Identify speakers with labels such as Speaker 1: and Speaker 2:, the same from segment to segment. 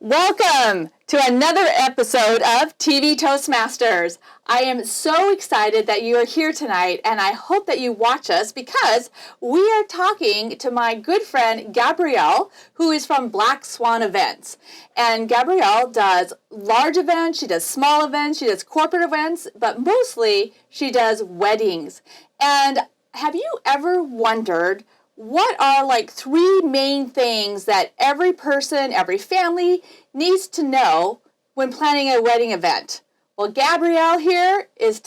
Speaker 1: Welcome to another episode of TV Toastmasters. I am so excited that you are here tonight, and I hope that you watch us because we are talking to my good friend Gabrielle, who is from Black Swan Events. And Gabrielle does large events, she does small events, she does corporate events, but mostly she does weddings. And have you ever wondered what are like three main things that every person, every family needs to know when planning a wedding event? Well, Gabrielle here is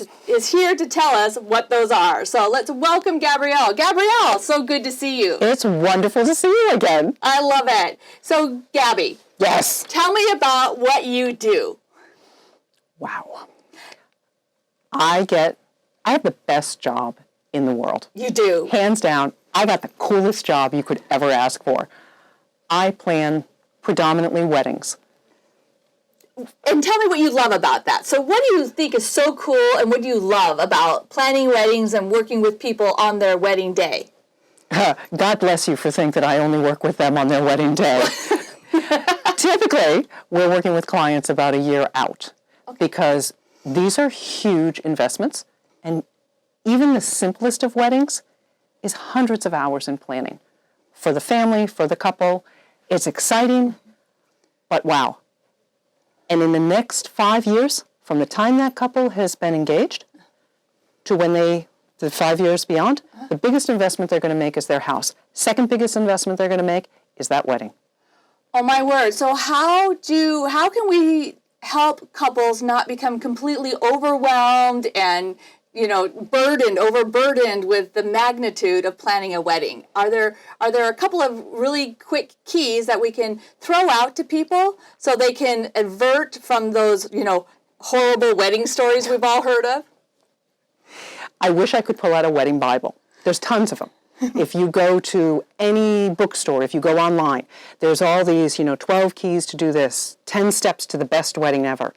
Speaker 1: here to tell us what those are. So let's welcome Gabrielle. Gabrielle, so good to see you.
Speaker 2: It's wonderful to see you again.
Speaker 1: I love it. So, Gabby.
Speaker 2: Yes.
Speaker 1: Tell me about what you do.
Speaker 2: Wow. I have the best job in the world.
Speaker 1: You do.
Speaker 2: Hands down, I got the coolest job you could ever ask for. I plan predominantly weddings.
Speaker 1: And tell me what you love about that. So what do you think is so cool, and what do you love about planning weddings and working with people on their wedding day?
Speaker 2: God bless you for thinking that I only work with them on their wedding day. Typically, we're working with clients about a year out because these are huge investments, and even the simplest of weddings is hundreds of hours in planning. For the family, for the couple, it's exciting, but wow. And in the next 5 years, from the time that couple has been engaged to when the 5 years beyond, the biggest investment they're going to make is their house. Second biggest investment they're going to make is that wedding.
Speaker 1: Oh my word. So how can we help couples not become completely overwhelmed and overburdened with the magnitude of planning a wedding? Are there a couple of really quick keys that we can throw out to people so they can avert from those, horrible wedding stories we've all heard of?
Speaker 2: I wish I could pull out a wedding Bible. There's tons of them. If you go to any bookstore, if you go online, there's all these, 12 keys to do this, 10 steps to the best wedding ever.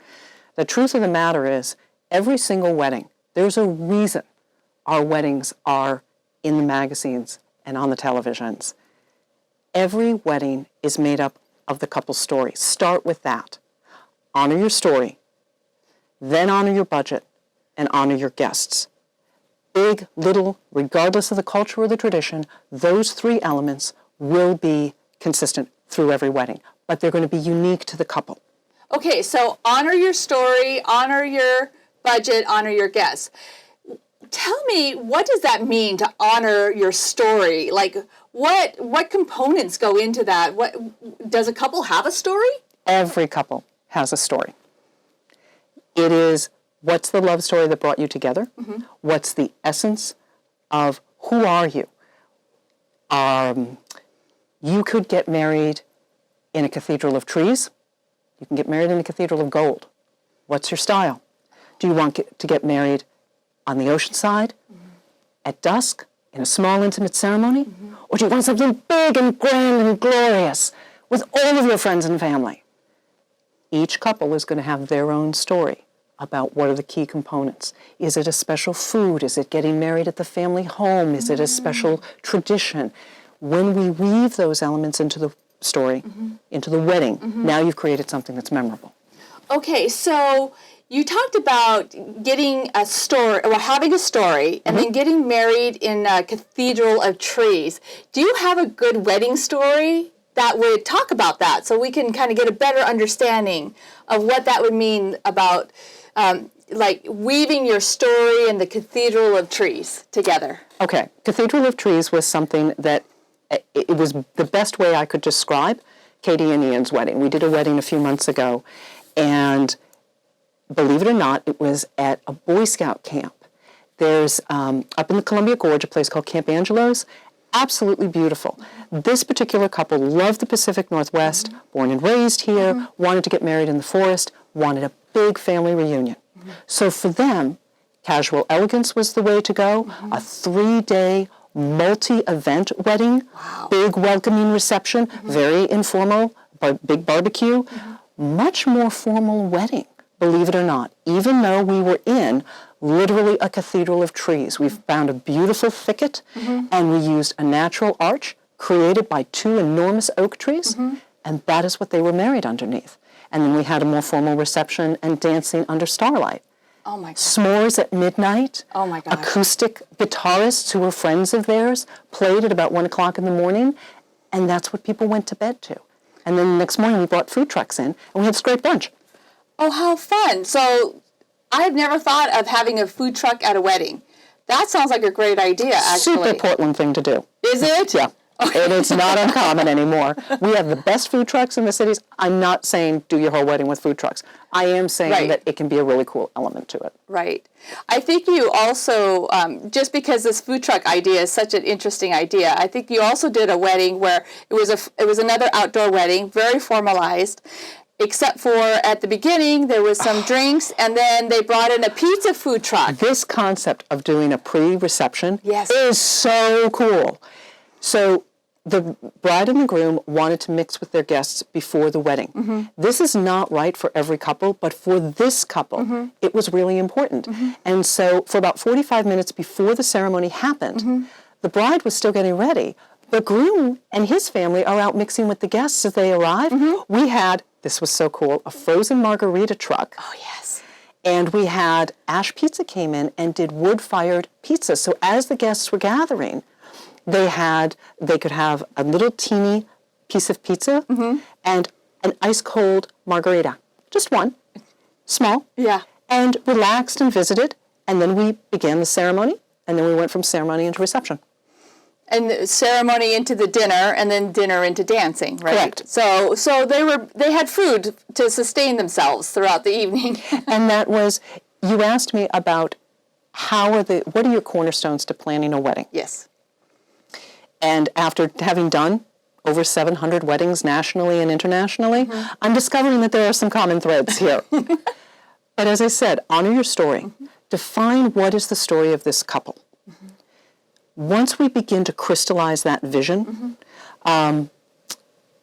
Speaker 2: The truth of the matter is, every single wedding, there's a reason our weddings are in the magazines and on the televisions. Every wedding is made up of the couple's story. Start with that. Honor your story, then honor your budget, and honor your guests. Big, little, regardless of the culture or the tradition, those three elements will be consistent through every wedding, but they're going to be unique to the couple.
Speaker 1: Okay, so honor your story, honor your budget, honor your guests. Tell me, what does that mean to honor your story? Like, what components go into that? Does a couple have a story?
Speaker 2: Every couple has a story. It is, what's the love story that brought you together? Mm-hmm. What's the essence of who are you? You could get married in a cathedral of trees. You can get married in a cathedral of gold. What's your style? Do you want to get married on the ocean side, at dusk, in a small, intimate ceremony? Or do you want something big and grand and glorious with all of your friends and family? Each couple is going to have their own story about what are the key components. Is it a special food? Is it getting married at the family home? Is it a special tradition? When we weave those elements into the story, into the wedding, now you've created something that's memorable.
Speaker 1: Okay, so you talked about getting a story, or having a story, and then getting married in a cathedral of trees. Do you have a good wedding story that would talk about that, so we can kind of get a better understanding of what that would mean about like weaving your story and the cathedral of trees together?
Speaker 2: Okay, cathedral of trees was something that it was the best way I could describe Katie and Ian's wedding. We did a wedding a few months ago, and believe it or not, it was at a Boy Scout camp. There's, up in the Columbia Gorge, a place called Camp Angelo's, absolutely beautiful. This particular couple loved the Pacific Northwest, born and raised here, wanted to get married in the forest, wanted a big family reunion. So for them, casual elegance was the way to go, a 3-day multi-event wedding, big welcoming reception, very informal, big barbecue, much more formal wedding. Believe it or not, even though we were in literally a cathedral of trees. We found a beautiful thicket, and we used a natural arch created by 2 enormous oak trees And that is what they were married underneath. And then we had a more formal reception and dancing under starlight.
Speaker 1: Oh my God.
Speaker 2: S'mores at midnight.
Speaker 1: Oh my God.
Speaker 2: Acoustic guitarists who were friends of theirs played at about 1 o'clock in the morning, and that's what people went to bed to. And then the next morning we brought food trucks in, and we had this great brunch.
Speaker 1: Oh, how fun. So I've never thought of having a food truck at a wedding. That sounds like a great idea, actually.
Speaker 2: Super Portland thing to do.
Speaker 1: Is it?
Speaker 2: Yeah. And it's not uncommon anymore. We have the best food trucks in the cities. I'm not saying do your whole wedding with food trucks. I am saying that it can be a really cool element to it.
Speaker 1: Right. I think you also, just because this food truck idea is such an interesting idea, I think you also did a wedding where it was another outdoor wedding, very formalized, except for at the beginning there was some drinks, and then they brought in a pizza food truck.
Speaker 2: This concept of doing a pre-reception
Speaker 1: Yes.
Speaker 2: is so cool. So the bride and the groom wanted to mix with their guests before the wedding. This is not right for every couple, but for this couple, it was really important. And so for about 45 minutes before the ceremony happened, the bride was still getting ready. The groom and his family are out mixing with the guests as they arrive. We had, this was so cool, a frozen margarita truck.
Speaker 1: Oh, yes.
Speaker 2: And we had Ash Pizza came in and did wood-fired pizza. So as the guests were gathering, they could have a little teeny piece of pizza and an ice-cold margarita. Just one, small.
Speaker 1: Yeah.
Speaker 2: And relaxed and visited. And then we began the ceremony, and then we went from ceremony into reception.
Speaker 1: And the ceremony into the dinner, and then dinner into dancing, right?
Speaker 2: Correct.
Speaker 1: So they had food to sustain themselves throughout the evening.
Speaker 2: And that was, you asked me about what are your cornerstones to planning a wedding?
Speaker 1: Yes.
Speaker 2: And after having done over 700 weddings nationally and internationally, I'm discovering that there are some common threads here. But as I said, honor your story. Define what is the story of this couple. Once we begin to crystallize that vision,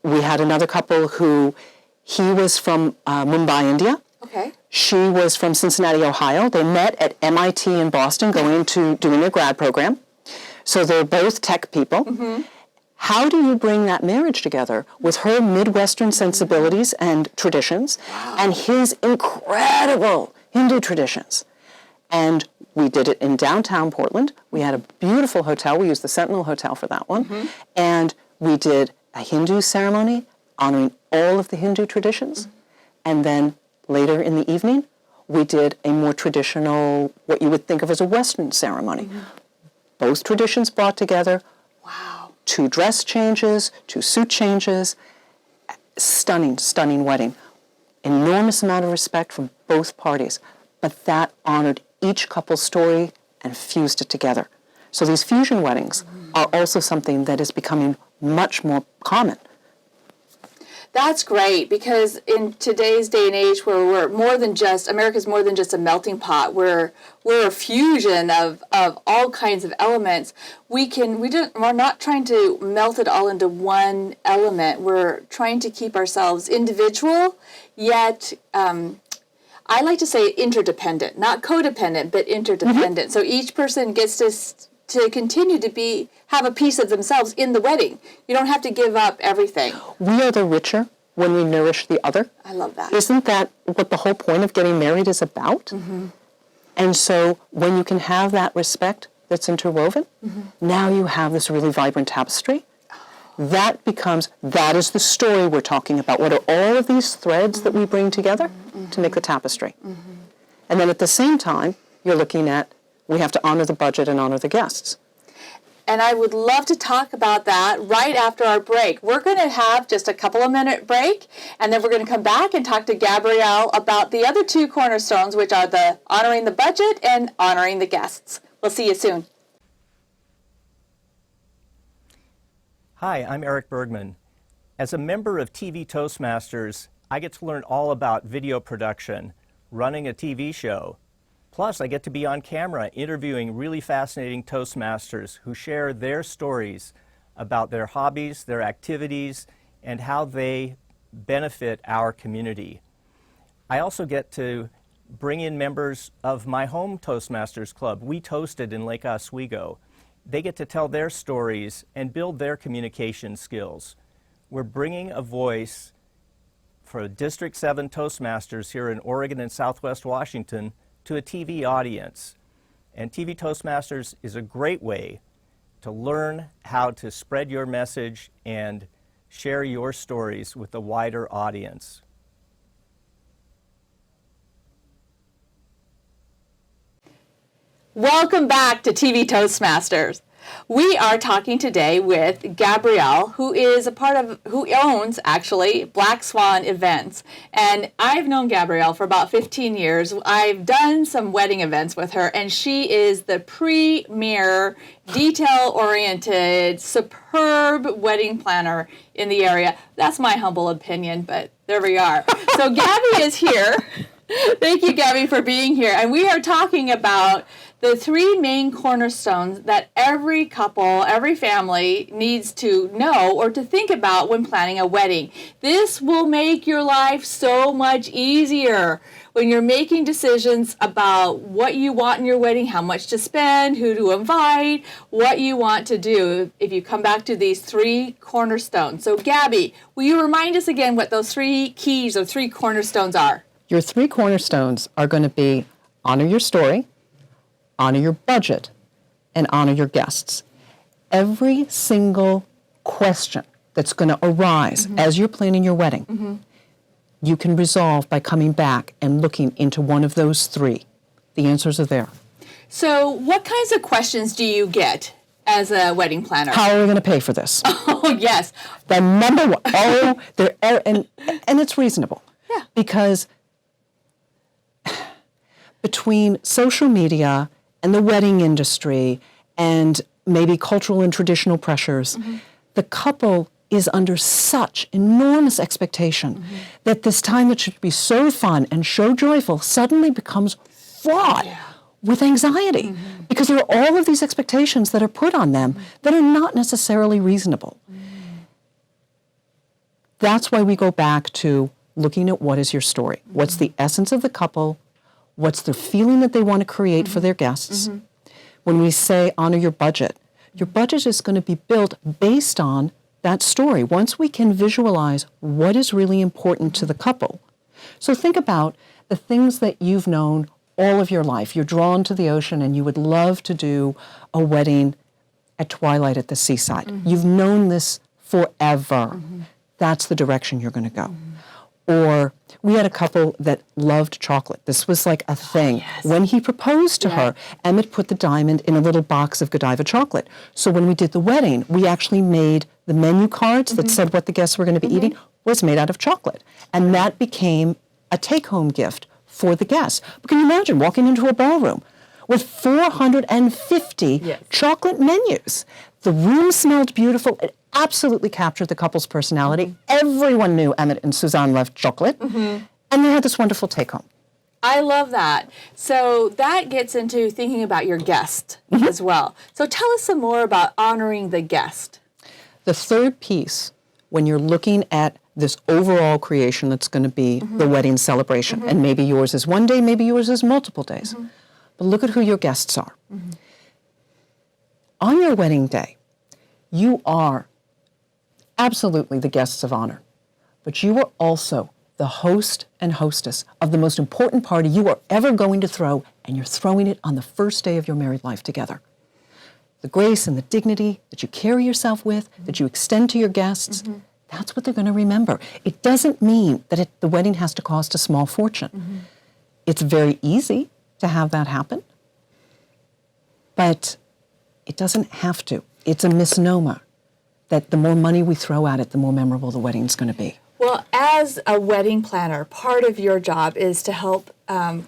Speaker 2: we had another couple who, he was from Mumbai, India.
Speaker 1: Okay.
Speaker 2: She was from Cincinnati, Ohio. They met at MIT in Boston doing their grad program. So they're both tech people. How do you bring that marriage together with her Midwestern sensibilities and traditions and his incredible Hindu traditions? And we did it in downtown Portland. We had a beautiful hotel. We used the Sentinel Hotel for that one. And we did a Hindu ceremony honoring all of the Hindu traditions. And then later in the evening, we did a more traditional, what you would think of as a Western ceremony. Both traditions brought together.
Speaker 1: Wow.
Speaker 2: 2 dress changes, 2 suit changes. Stunning, stunning wedding. Enormous amount of respect from both parties. But that honored each couple's story and fused it together. So these fusion weddings are also something that is becoming much more common.
Speaker 1: That's great, because in today's day and age where America's more than just a melting pot, we're a fusion of all kinds of elements. We're not trying to melt it all into one element. We're trying to keep ourselves individual, yet I like to say interdependent, not codependent, but interdependent. So each person gets to continue to have a piece of themselves in the wedding. You don't have to give up everything.
Speaker 2: We are the richer when we nourish the other.
Speaker 1: I love that.
Speaker 2: Isn't that what the whole point of getting married is about? And so when you can have that respect that's interwoven, now you have this really vibrant tapestry. That is the story we're talking about. What are all of these threads that we bring together to make the tapestry? And then at the same time, you're looking at, we have to honor the budget and honor the guests.
Speaker 1: And I would love to talk about that right after our break. We're going to have just a couple of minute break, and then we're going to come back and talk to Gabrielle about the other 2 cornerstones, which are the honoring the budget and honoring the guests. We'll see you soon.
Speaker 3: Hi, I'm Eric Bergman. As a member of TV Toastmasters, I get to learn all about video production, running a TV show. Plus, I get to be on camera interviewing really fascinating Toastmasters who share their stories about their hobbies, their activities, and how they benefit our community. I also get to bring in members of my home Toastmasters club. We toasted in Lake Oswego. They get to tell their stories and build their communication skills. we're bringing a voice for District 7 Toastmasters here in Oregon and Southwest Washington to a TV audience. And TV Toastmasters is a great way to learn how to spread your message and share your stories with a wider audience.
Speaker 1: Welcome back to TV Toastmasters. We are talking today with Gabrielle, who owns actually Black Swan Events. And I've known Gabrielle for about 15 years. I've done some wedding events with her, and she is the premier, detail-oriented, superb wedding planner in the area. That's my humble opinion, but there we are. So Gabby is here. Thank you, Gabby, for being here. And we are talking about the three main cornerstones that every couple, every family needs to know or to think about when planning a wedding. This will make your life so much easier when you're making decisions about what you want in your wedding, how much to spend, who to invite, what you want to do if you come back to these three cornerstones. So, Gabby, will you remind us again what those three keys or three cornerstones are?
Speaker 2: Your three cornerstones are going to be honor your story, honor your budget, and honor your guests. Every single question that's going to arise as you're planning your wedding, you can resolve by coming back and looking into one of those three. The answers are there.
Speaker 1: So what kinds of questions do you get as a wedding planner?
Speaker 2: How are we going to pay for this?
Speaker 1: Oh, yes.
Speaker 2: The number one. And it's reasonable.
Speaker 1: Yeah.
Speaker 2: Because between social media and the wedding industry and maybe cultural and traditional pressures, the couple is under such enormous expectation that this time that should be so fun and so joyful suddenly becomes fraught with anxiety because there are all of these expectations that are put on them that are not necessarily reasonable. That's why we go back to looking at what is your story. What's the essence of the couple? What's the feeling that they want to create for their guests? When we say honor your budget is going to be built based on that story. Once we can visualize what is really important to the couple. So think about the things that you've known all of your life. You're drawn to the ocean and you would love to do a wedding at twilight at the seaside. You've known this forever. That's the direction you're going to go. Or we had a couple that loved chocolate. This was like a thing. When he proposed to her, Emmett put the diamond in a little box of Godiva chocolate. So when we did the wedding, we actually made the menu cards that said what the guests were going to be eating was made out of chocolate. And that became a take-home gift for the guests. But can you imagine walking into a ballroom with 450 chocolate menus? The room smelled beautiful. It absolutely captured the couple's personality. Everyone knew Emmett and Suzanne loved chocolate. And they had this wonderful take-home.
Speaker 1: I love that. So that gets into thinking about your guest as well. So tell us some more about honoring the guest.
Speaker 2: The third piece, when you're looking at this overall creation that's going to be the wedding celebration, and maybe yours is one day, maybe yours is multiple days, but look at who your guests are. On your wedding day, you are absolutely the guests of honor, but you are also the host and hostess of the most important party you are ever going to throw, and you're throwing it on the first day of your married life together. The grace and the dignity that you carry yourself with, that you extend to your guests, that's what they're going to remember. It doesn't mean that the wedding has to cost a small fortune. It's very easy to have that happen, but it doesn't have to. It's a misnomer that the more money we throw at it, the more memorable the wedding's going to be.
Speaker 1: Well, as a wedding planner, part of your job is to help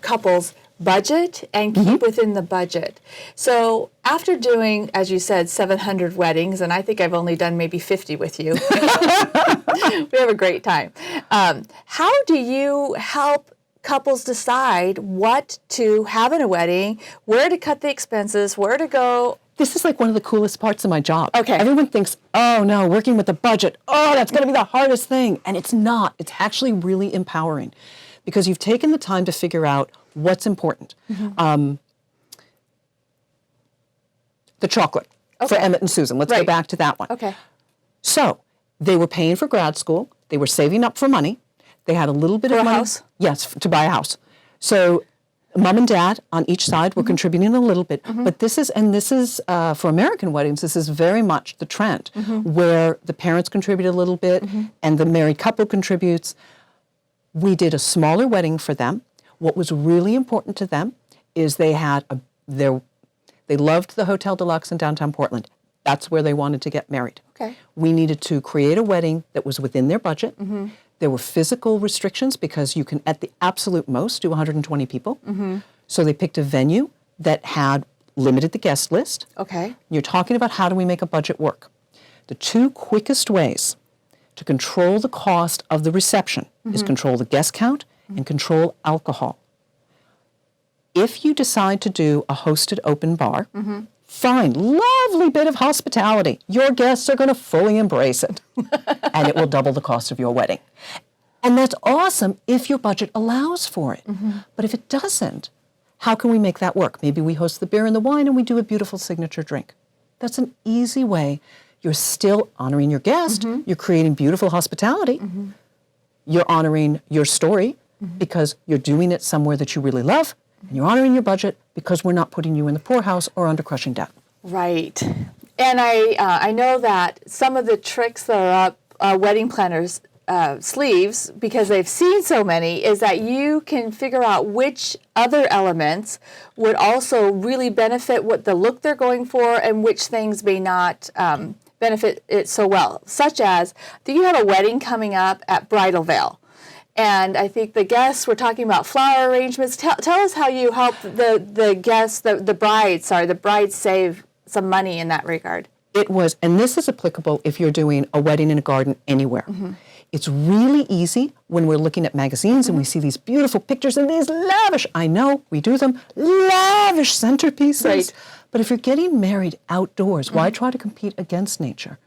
Speaker 1: couples budget and keep within the budget. So after doing, as you said, 700 weddings, and I think I've only done maybe 50 with you, we have a great time. How do you help couples decide what to have in a wedding, where to cut the expenses, where to go?
Speaker 2: This is like one of the coolest parts of my job.
Speaker 1: Okay.
Speaker 2: Everyone thinks, oh no, working with the budget, oh, that's going to be the hardest thing. And it's not. It's actually really empowering because you've taken the time to figure out what's important. The chocolate for Emmett and Susan. Let's go back to that one.
Speaker 1: Okay.
Speaker 2: So They were paying for grad school. They were saving up for money. They had a little bit of money.
Speaker 1: House?
Speaker 2: Yes, to buy a house. So mom and dad on each side were contributing a little bit. But this is for American weddings, this is very much the trend, where the parents contribute a little bit and the married couple contributes. We did a smaller wedding for them. What was really important to them is they loved the Hotel Deluxe in downtown Portland. That's where they wanted to get married.
Speaker 1: Okay.
Speaker 2: We needed to create a wedding that was within their budget. There were physical restrictions because you can, at the absolute most, do 120 people. So they picked a venue that had limited the guest list.
Speaker 1: Okay.
Speaker 2: You're talking about how do we make a budget work. The two quickest ways to control the cost of the reception is control the guest count and control alcohol. If you decide to do a hosted open bar, fine, lovely bit of hospitality. Your guests are going to fully embrace it, and it will double the cost of your wedding. And that's awesome if your budget allows for it. But if it doesn't, how can we make that work? Maybe we host the beer and the wine and we do a beautiful signature drink. That's an easy way. You're still honoring your guest. You're creating beautiful hospitality. You're honoring your story because you're doing it somewhere that you really love. And you're honoring your budget because we're not putting you in the poorhouse or under crushing debt.
Speaker 1: Right. And I know that some of the tricks that are up wedding planners' sleeves, because they've seen so many, is that you can figure out which other elements would also really benefit what the look they're going for and which things may not benefit it so well. Such as, do you have a wedding coming up at Bridal Veil? And I think the guests were talking about flower arrangements. Tell us how you help the guests, the brides save some money in that regard.
Speaker 2: It was, and this is applicable if you're doing a wedding in a garden anywhere. It's really easy when we're looking at magazines and we see these beautiful pictures and these lavish, I know, we do them, lavish centerpieces. Right. But if you're getting married outdoors, why try to compete against nature?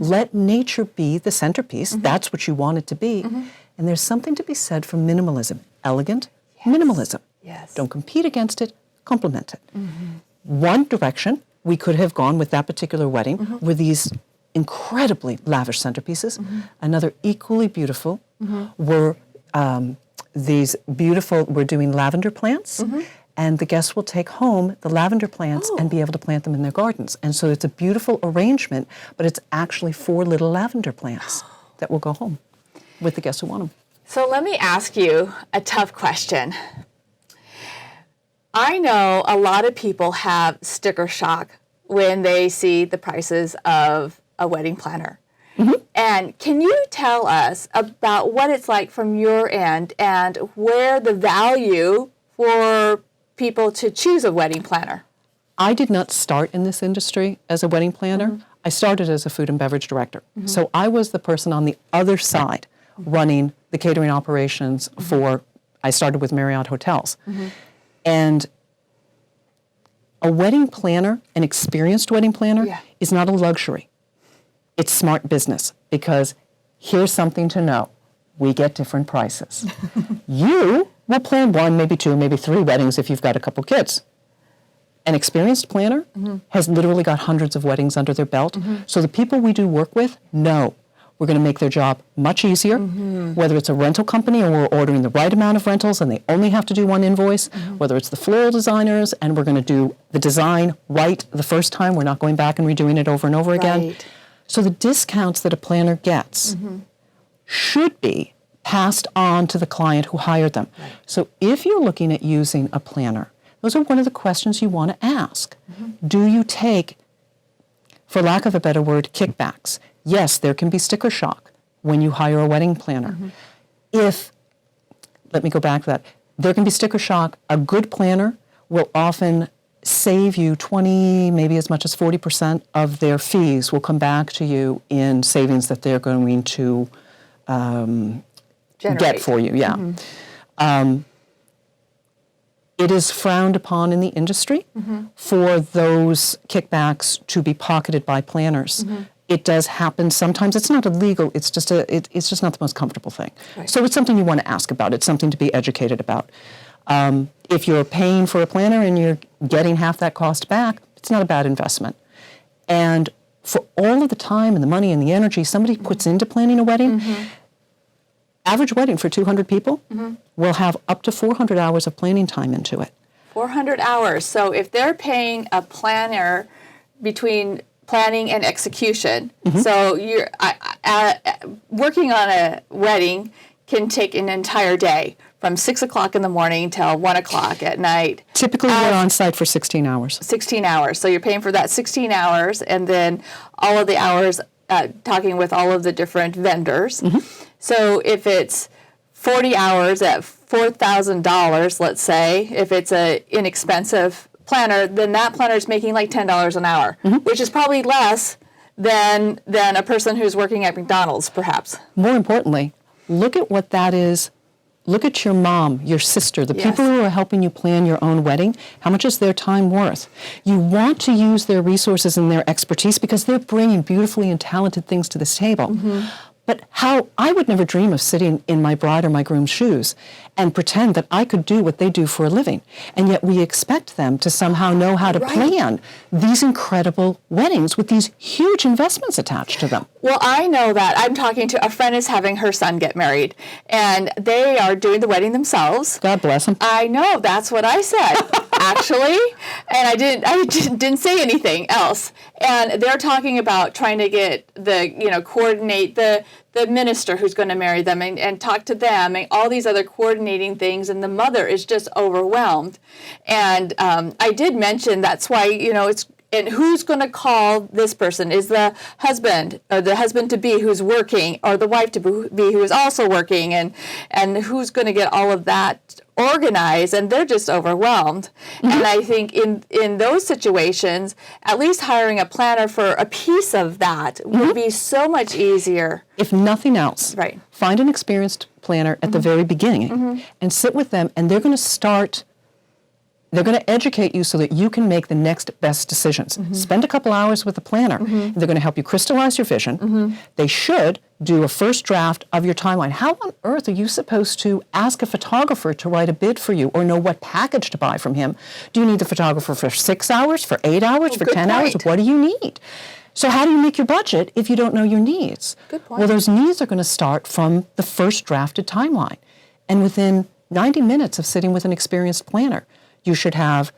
Speaker 2: Let nature be the centerpiece. That's what you want it to be. And there's something to be said for minimalism. Elegant minimalism.
Speaker 1: Yes.
Speaker 2: Don't compete against it, complement it. One direction we could have gone with that particular wedding were these incredibly lavish centerpieces. Another equally beautiful were we're doing lavender plants. And the guests will take home the lavender plants and be able to plant them in their gardens. And so it's a beautiful arrangement, but it's actually 4 little lavender plants that will go home with the guests who want them.
Speaker 1: So let me ask you a tough question. I know a lot of people have sticker shock when they see the prices of a wedding planner. And can you tell us about what it's like from your end and where the value for people to choose a wedding planner?
Speaker 2: I did not start in this industry as a wedding planner. I started as a food and beverage director. So I was the person on the other side running the catering operations I started with Marriott Hotels. And a wedding planner, an experienced wedding planner, is not a luxury. It's smart business because here's something to know. We get different prices. You will plan 1, maybe 2, maybe 3 weddings if you've got a couple kids. An experienced planner has literally got hundreds of weddings under their belt. So the people we do work with know we're going to make their job much easier, whether it's a rental company and we're ordering the right amount of rentals and they only have to do 1 invoice, whether it's the floral designers and we're going to do the design right the first time, we're not going back and redoing it over and over again. So the discounts that a planner gets should be passed on to the client who hired them. So if you're looking at using a planner, those are one of the questions you want to ask. Do you take, for lack of a better word, kickbacks? Yes, there can be sticker shock when you hire a wedding planner. Let me go back to that. There can be sticker shock. A good planner will often save you 20, maybe as much as 40% of their fees will come back to you in savings that they're going to get for you. It is frowned upon in the industry for those kickbacks to be pocketed by planners. It does happen sometimes. It's not illegal. It's just it's just not the most comfortable thing. So it's something you want to ask about. It's something to be educated about. If you're paying for a planner and you're getting half that cost back, it's not a bad investment. And for all of the time and the money and the energy somebody puts into planning a wedding, average wedding for 200 people will have up to 400 hours of planning time into it.
Speaker 1: 400 hours. So if they're paying a planner between planning and execution, so you're working on a wedding can take an entire day from 6 o'clock in the morning till 1 o'clock at night.
Speaker 2: Typically, we're on site for 16 hours.
Speaker 1: 16 hours. So you're paying for that 16 hours and then all of the hours talking with all of the different vendors. So if it's 40 hours at $4,000, let's say, if it's an inexpensive planner, then that planner is making like $10 an hour, which is probably less than a person who's working at McDonald's, perhaps.
Speaker 2: More importantly, look at what that is. Look at your mom, your sister, the people who are helping you plan your own wedding. How much is their time worth? You want to use their resources and their expertise because they're bringing beautifully and talented things to this table. But how I would never dream of sitting in my bride or my groom's shoes and pretend that I could do what they do for a living. And yet we expect them to somehow know how to plan these incredible weddings with these huge investments attached to them.
Speaker 1: Well, I know that. I'm talking to a friend is having her son get married, and they are doing the wedding themselves.
Speaker 2: God bless them.
Speaker 1: I know, that's what I said, actually, and I didn't say anything else. And they're talking about trying to get coordinate the minister who's going to marry them and talk to them and all these other coordinating things, and the mother is just overwhelmed. And I did mention that's why, it's, and who's going to call this person? Is the husband or the husband-to-be who's working, or the wife-to-be who is also working, and who's going to get all of that organized? And they're just overwhelmed. And I think in those situations, at least hiring a planner for a piece of that would be so much easier.
Speaker 2: If nothing else, find an experienced planner at the very beginning and sit with them, and they're going to educate you so that you can make the next best decisions. Spend a couple hours with the planner. They're going to help you crystallize your vision. They should do a first draft of your timeline. How on earth are you supposed to ask a photographer to write a bid for you or know what package to buy from him? Do you need the photographer for 6 hours, for 8 hours, for 10 hours? What do you need? So how do you make your budget if you don't know your needs?
Speaker 1: Good point.
Speaker 2: Well, those needs are going to start from the first drafted timeline. And within 90 minutes of sitting with an experienced planner, you should have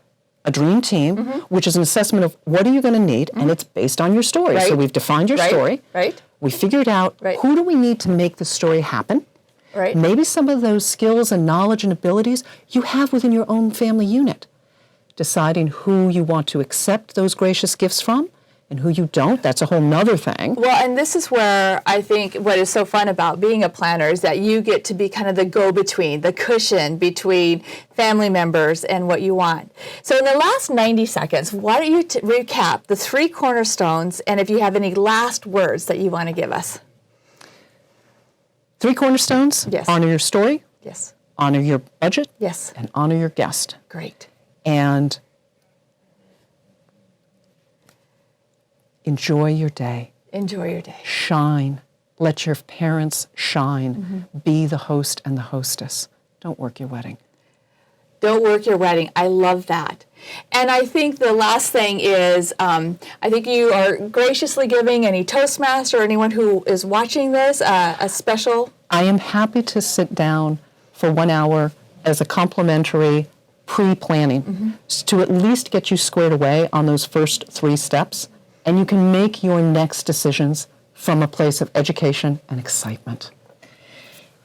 Speaker 2: a dream team, which is an assessment of what are you going to need, and it's based on your story. So we've defined your story. We figured out who do we need to make the story happen. Maybe some of those skills and knowledge and abilities you have within your own family unit. Deciding who you want to accept those gracious gifts from and who you don't, that's a whole nother thing.
Speaker 1: Well, and this is where I think what is so fun about being a planner is that you get to be kind of the go-between, the cushion between family members and what you want. So in the last 90 seconds, why don't you recap the 3 cornerstones, and if you have any last words that you want to give us.
Speaker 2: 3 cornerstones?
Speaker 1: Yes.
Speaker 2: Honor your story.
Speaker 1: Yes.
Speaker 2: Honor your budget.
Speaker 1: Yes.
Speaker 2: And honor your guest.
Speaker 1: Great.
Speaker 2: And enjoy your day.
Speaker 1: Enjoy your day.
Speaker 2: Shine. Let your parents shine. Be the host and the hostess. Don't work your wedding.
Speaker 1: Don't work your wedding. I love that. And I think the last thing is, I think you are graciously giving any Toastmaster or anyone who is watching this a special...
Speaker 2: I am happy to sit down for 1 hour as a complimentary pre-planning to at least get you squared away on those first 3 steps. And you can make your next decisions from a place of education and excitement.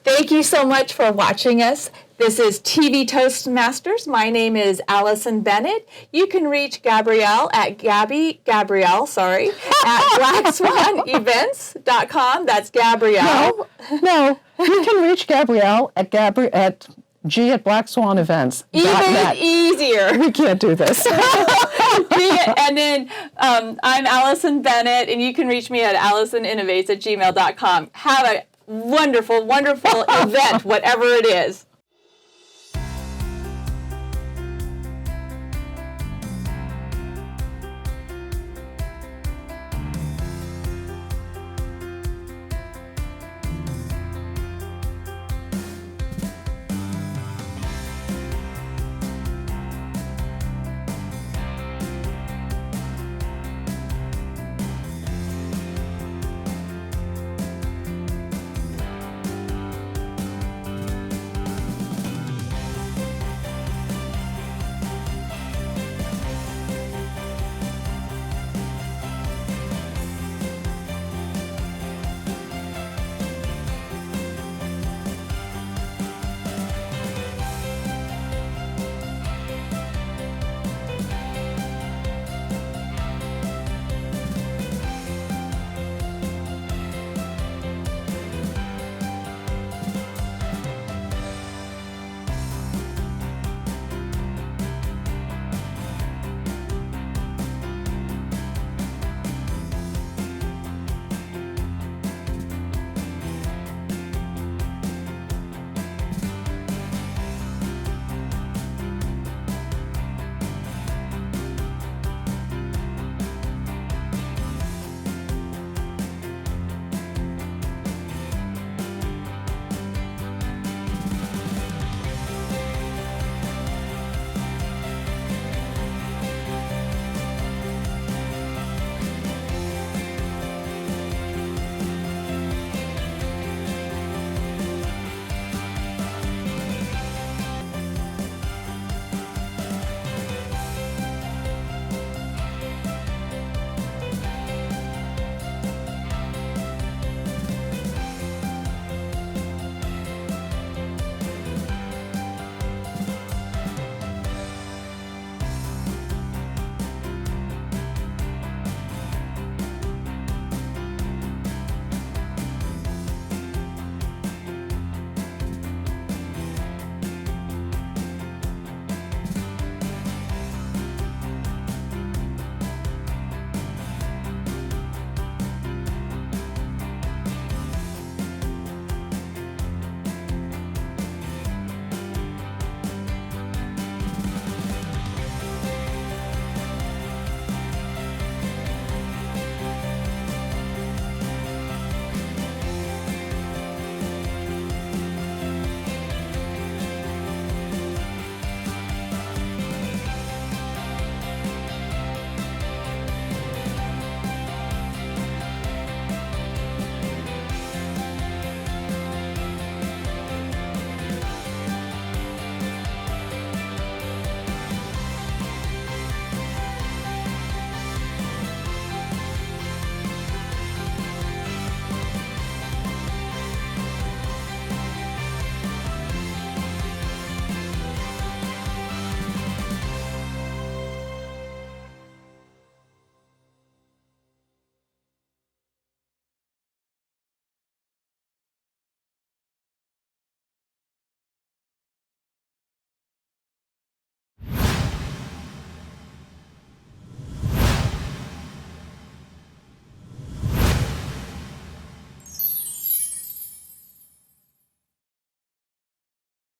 Speaker 1: Thank you so much for watching us. This is TV Toastmasters. My name is Allison Bennett. You can reach Gabrielle at Gabrielle at blackswanevents.com. That's Gabrielle.
Speaker 2: No, you can reach Gabrielle at Black Swan Events.
Speaker 1: Even easier.
Speaker 2: We can't do this.
Speaker 1: And then I'm Allison Bennett, and you can reach me at allisoninnovates@gmail.com. Have a wonderful, wonderful event, whatever it is.